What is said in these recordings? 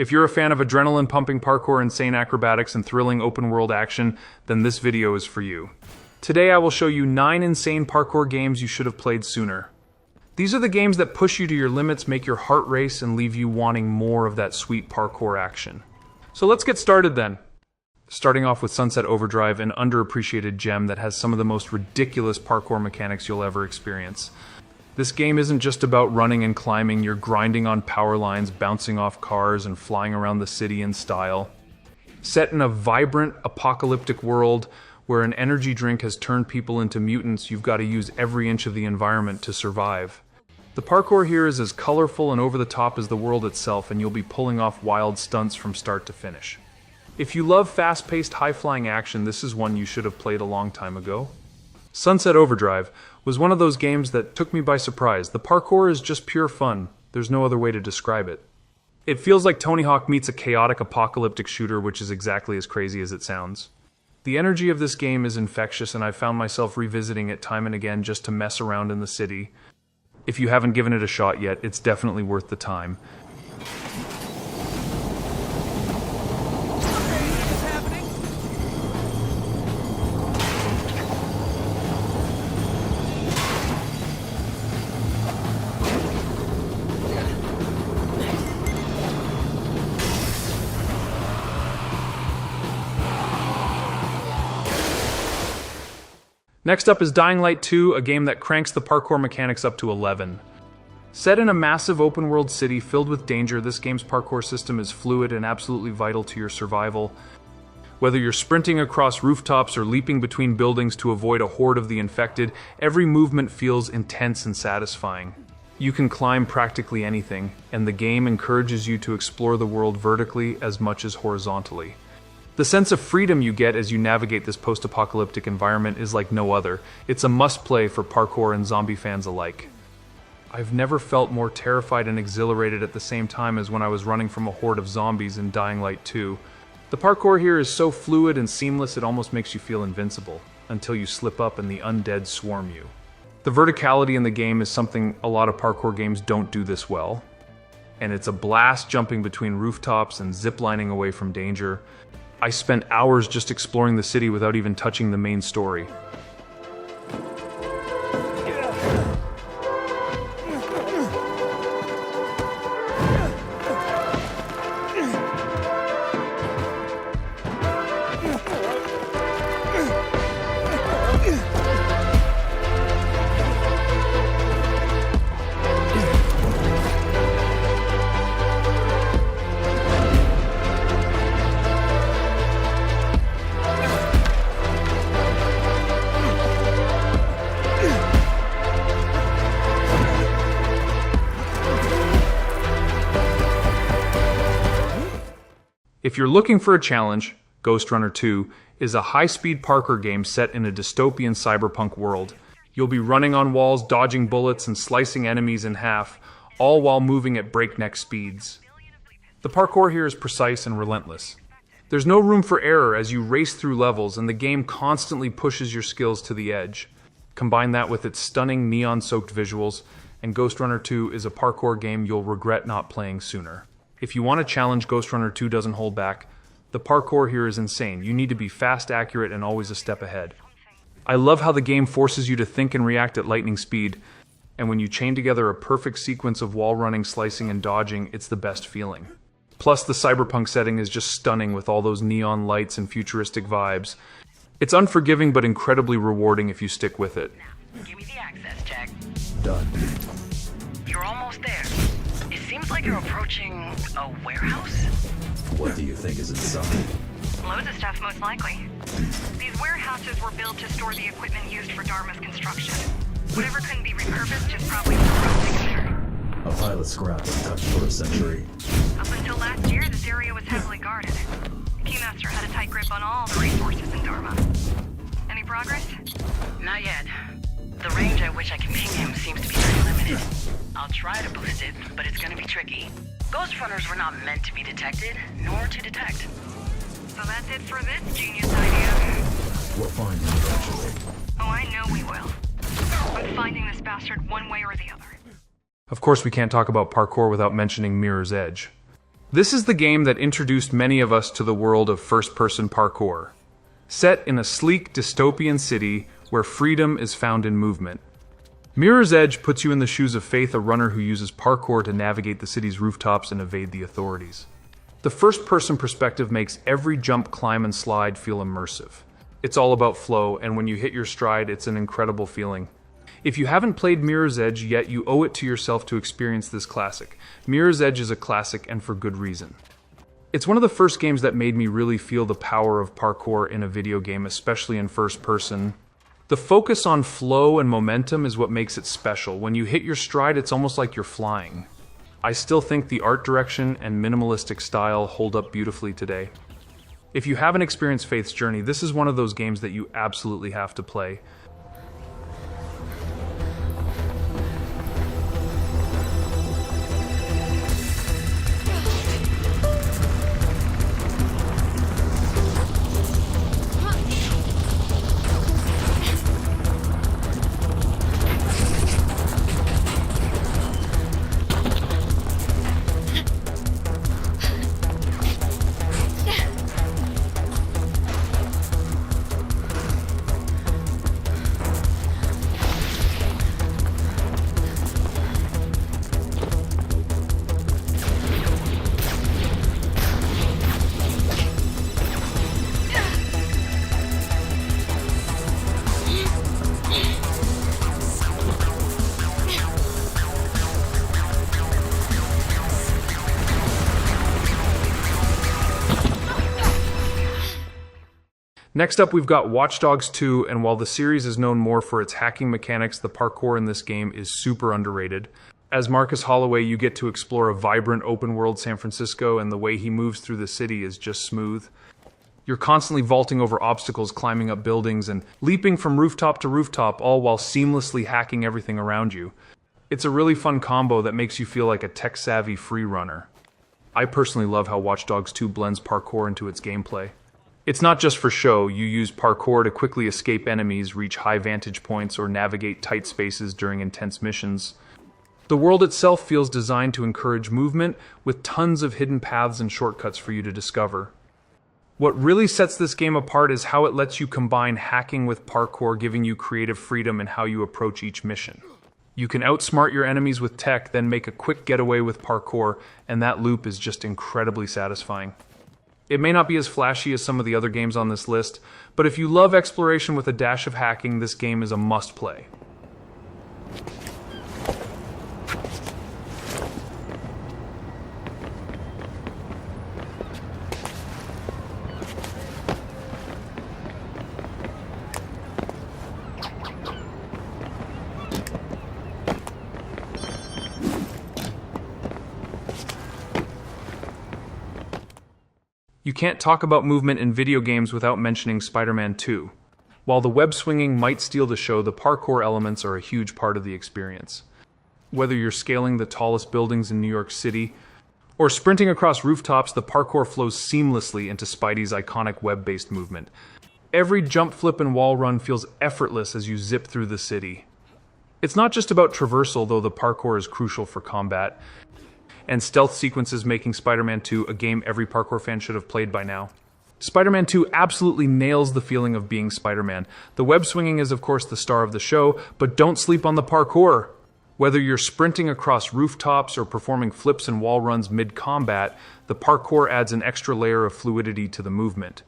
If you're a fan of adrenaline-pumping parkour, insane acrobatics, and thrilling open-world action, then this video is for you. Today I will show you 9 insane parkour games you should have played sooner. These are the games that push you to your limits, make your heart race, and leave you wanting more of that sweet parkour action. So let's get started then. Starting off with Sunset Overdrive, an underappreciated gem that has some of the most ridiculous parkour mechanics you'll ever experience. This game isn't just about running and climbing, you're grinding on power lines, bouncing off cars, and flying around the city in style. Set in a vibrant, apocalyptic world where an energy drink has turned people into mutants, you've got to use every inch of the environment to survive. The parkour here is as colorful and over the top as the world itself, and you'll be pulling off wild stunts from start to finish. If you love fast-paced, high-flying action, this is one you should have played a long time ago. Sunset Overdrive was one of those games that took me by surprise. The parkour is just pure fun. There's no other way to describe it. It feels like Tony Hawk meets a chaotic apocalyptic shooter, which is exactly as crazy as it sounds. The energy of this game is infectious, and I found myself revisiting it time and again just to mess around in the city. If you haven't given it a shot yet, it's definitely worth the time. Next up is Dying Light 2, a game that cranks the parkour mechanics up to 11. Set in a massive open-world city filled with danger, this game's parkour system is fluid and absolutely vital to your survival. Whether you're sprinting across rooftops or leaping between buildings to avoid a horde of the infected, every movement feels intense and satisfying. You can climb practically anything, and the game encourages you to explore the world vertically as much as horizontally. The sense of freedom you get as you navigate this post-apocalyptic environment is like no other. It's a must-play for parkour and zombie fans alike. I've never felt more terrified and exhilarated at the same time as when I was running from a horde of zombies in Dying Light 2. The parkour here is so fluid and seamless it almost makes you feel invincible, until you slip up and the undead swarm you. The verticality in the game is something a lot of parkour games don't do this well, and it's a blast jumping between rooftops and ziplining away from danger. I spent hours just exploring the city without even touching the main story. If you're looking for a challenge, Ghost Runner 2 is a high-speed parkour game set in a dystopian cyberpunk world. You'll be running on walls, dodging bullets, and slicing enemies in half, all while moving at breakneck speeds. The parkour here is precise and relentless. There's no room for error as you race through levels, and the game constantly pushes your skills to the edge. Combine that with its stunning neon-soaked visuals, and Ghost Runner 2 is a parkour game you'll regret not playing sooner. If you want a challenge, Ghost Runner 2 doesn't hold back. The parkour here is insane. You need to be fast, accurate, and always a step ahead. I love how the game forces you to think and react at lightning speed, and when you chain together a perfect sequence of wall running, slicing, and dodging, it's the best feeling. Plus, the cyberpunk setting is just stunning with all those neon lights and futuristic vibes. It's unforgiving but incredibly rewarding if you stick with it. Give me the access check. Done. You're almost there. It seems like you're approaching a warehouse. What do you think is inside? Loads of stuff, most likely. These warehouses were built to store the equipment used for Dharma's construction. Whatever couldn't be repurposed is probably taken there. A pile of scrap untouched for a century. Up until last year, this area was heavily guarded. The Keymaster had a tight grip on all the resources in Dharma. Any progress? Not yet. The range at which I can ping him seems to be very limited. I'll try to boost it, but it's gonna be tricky. Ghost Runners were not meant to be detected, nor to detect. So that's it for this genius idea. We'll find him eventually. Oh, I know we will. I'm finding this bastard one way or the other. Of course, we can't talk about parkour without mentioning Mirror's Edge. This is the game that introduced many of us to the world of first-person parkour. Set in a sleek, dystopian city where freedom is found in movement. Mirror's Edge puts you in the shoes of Faith, a runner who uses parkour to navigate the city's rooftops and evade the authorities. The first-person perspective makes every jump, climb, and slide feel immersive. It's all about flow, and when you hit your stride, it's an incredible feeling. If you haven't played Mirror's Edge yet, you owe it to yourself to experience this classic. Mirror's Edge is a classic, and for good reason. It's one of the first games that made me really feel the power of parkour in a video game, especially in first person. The focus on flow and momentum is what makes it special. When you hit your stride, it's almost like you're flying. I still think the art direction and minimalistic style hold up beautifully today. If you haven't experienced Faith's Journey, this is one of those games that you absolutely have to play. Next up, we've got Watch Dogs 2, and while the series is known more for its hacking mechanics, the parkour in this game is super underrated. As Marcus Holloway, you get to explore a vibrant open-world San Francisco, and the way he moves through the city is just smooth. You're constantly vaulting over obstacles, climbing up buildings, and leaping from rooftop to rooftop, all while seamlessly hacking everything around you. It's a really fun combo that makes you feel like a tech-savvy free runner. I personally love how Watch Dogs 2 blends parkour into its gameplay. It's not just for show. You use parkour to quickly escape enemies, reach high vantage points, or navigate tight spaces during intense missions. The world itself feels designed to encourage movement, with tons of hidden paths and shortcuts for you to discover. What really sets this game apart is how it lets you combine hacking with parkour, giving you creative freedom in how you approach each mission. You can outsmart your enemies with tech, then make a quick getaway with parkour, and that loop is just incredibly satisfying. It may not be as flashy as some of the other games on this list, but if you love exploration with a dash of hacking, this game is a must-play. You can't talk about movement in video games without mentioning Spiderman 2. While the web swinging might steal the show, the parkour elements are a huge part of the experience. Whether you're scaling the tallest buildings in New York City, or sprinting across rooftops, the parkour flows seamlessly into Spidey's iconic web-based movement. Every jump, flip, and wall run feels effortless as you zip through the city. It's not just about traversal, though the parkour is crucial for combat, and stealth sequences, making Spider-Man 2 a game every parkour fan should have played by now. Spider-Man 2 absolutely nails the feeling of being Spider-Man. The web swinging is of course the star of the show, but don't sleep on the parkour. Whether you're sprinting across rooftops or performing flips and wall runs mid-combat, the parkour adds an extra layer of fluidity to the movement.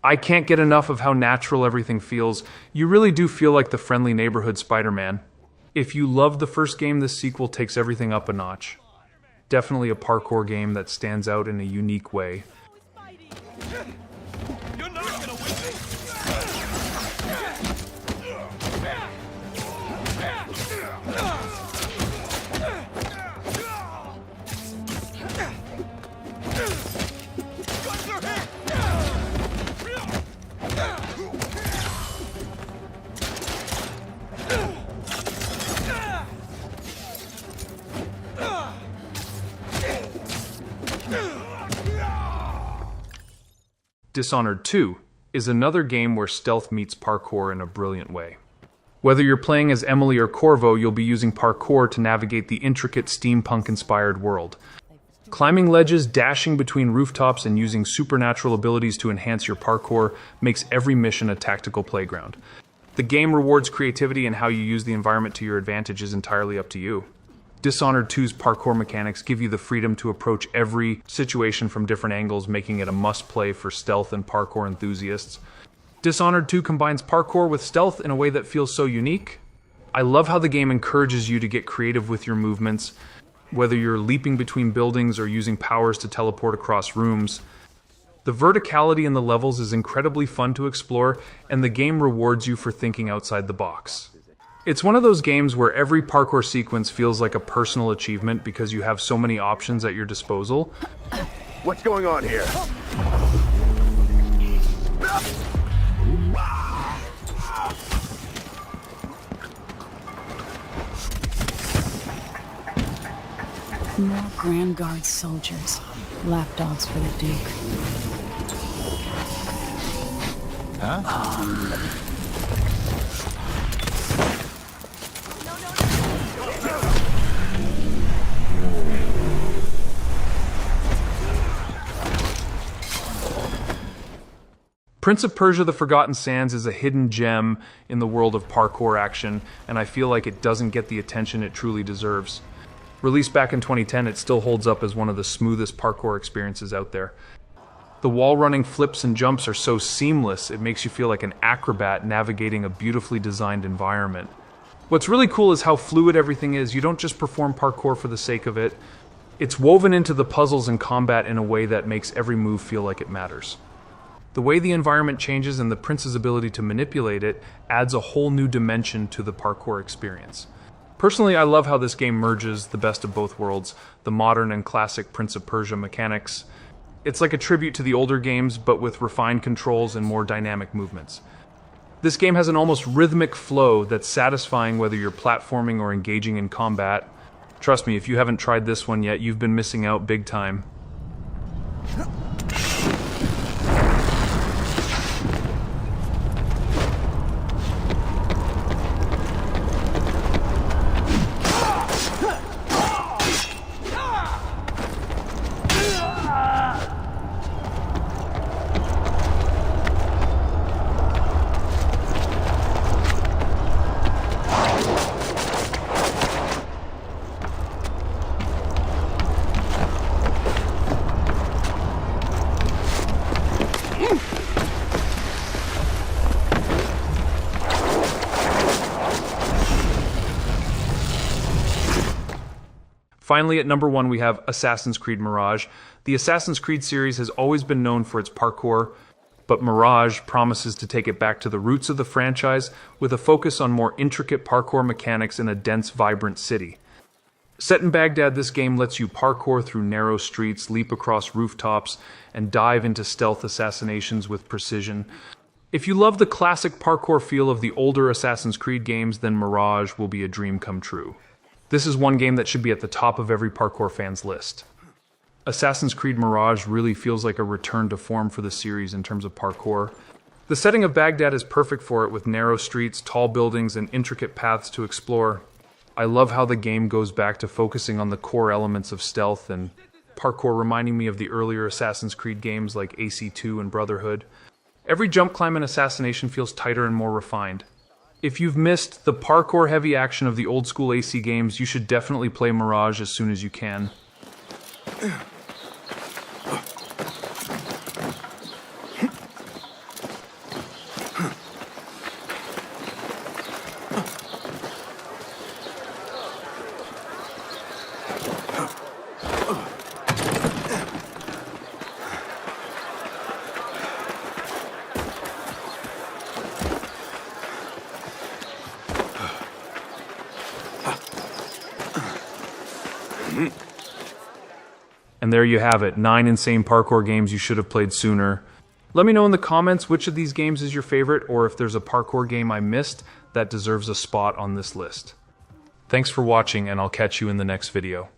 I can't get enough of how natural everything feels. You really do feel like the friendly neighborhood Spider-Man. If you loved the first game, this sequel takes everything up a notch. Definitely a parkour game that stands out in a unique way. You're not gonna win me. Dishonored 2 is another game where stealth meets parkour in a brilliant way. Whether you're playing as Emily or Corvo, you'll be using parkour to navigate the intricate steampunk-inspired world. Climbing ledges, dashing between rooftops, and using supernatural abilities to enhance your parkour makes every mission a tactical playground. The game rewards creativity, and how you use the environment to your advantage is entirely up to you. Dishonored 2's parkour mechanics give you the freedom to approach every situation from different angles, making it a must-play for stealth and parkour enthusiasts. Dishonored 2 combines parkour with stealth in a way that feels so unique. I love how the game encourages you to get creative with your movements, whether you're leaping between buildings or using powers to teleport across rooms. The verticality in the levels is incredibly fun to explore, and the game rewards you for thinking outside the box. It's one of those games where every parkour sequence feels like a personal achievement because you have so many options at your disposal. What's going on here? More Grand Guard soldiers. Lapdogs for the Duke. Prince of Persia: The Forgotten Sands is a hidden gem in the world of parkour action, and I feel like it doesn't get the attention it truly deserves. Released back in 2010, it still holds up as one of the smoothest parkour experiences out there. The wall-running flips and jumps are so seamless, it makes you feel like an acrobat navigating a beautifully designed environment. What's really cool is how fluid everything is. You don't just perform parkour for the sake of it. It's woven into the puzzles and combat in a way that makes every move feel like it matters. The way the environment changes and the prince's ability to manipulate it adds a whole new dimension to the parkour experience. Personally, I love how this game merges the best of both worlds, the modern and classic Prince of Persia mechanics. It's like a tribute to the older games, but with refined controls and more dynamic movements. This game has an almost rhythmic flow that's satisfying whether you're platforming or engaging in combat. Trust me, if you haven't tried this one yet, you've been missing out big time. Finally, at number 1, we have Assassin's Creed Mirage. The Assassin's Creed series has always been known for its parkour, but Mirage promises to take it back to the roots of the franchise with a focus on more intricate parkour mechanics in a dense, vibrant city. Set in Baghdad, this game lets you parkour through narrow streets, leap across rooftops, and dive into stealth assassinations with precision. If you love the classic parkour feel of the older Assassin's Creed games, then Mirage will be a dream come true. This is one game that should be at the top of every parkour fan's list. Assassin's Creed Mirage really feels like a return to form for the series in terms of parkour. The setting of Baghdad is perfect for it, with narrow streets, tall buildings, and intricate paths to explore. I love how the game goes back to focusing on the core elements of stealth and parkour, reminding me of the earlier Assassin's Creed games like AC2 and Brotherhood. Every jump, climb, and assassination feels tighter and more refined. If you've missed the parkour-heavy action of the old-school AC games, you should definitely play Mirage as soon as you can. And there you have it, 9 insane parkour games you should have played sooner. Let me know in the comments which of these games is your favorite, or if there's a parkour game I missed that deserves a spot on this list. Thanks for watching, and I'll catch you in the next video.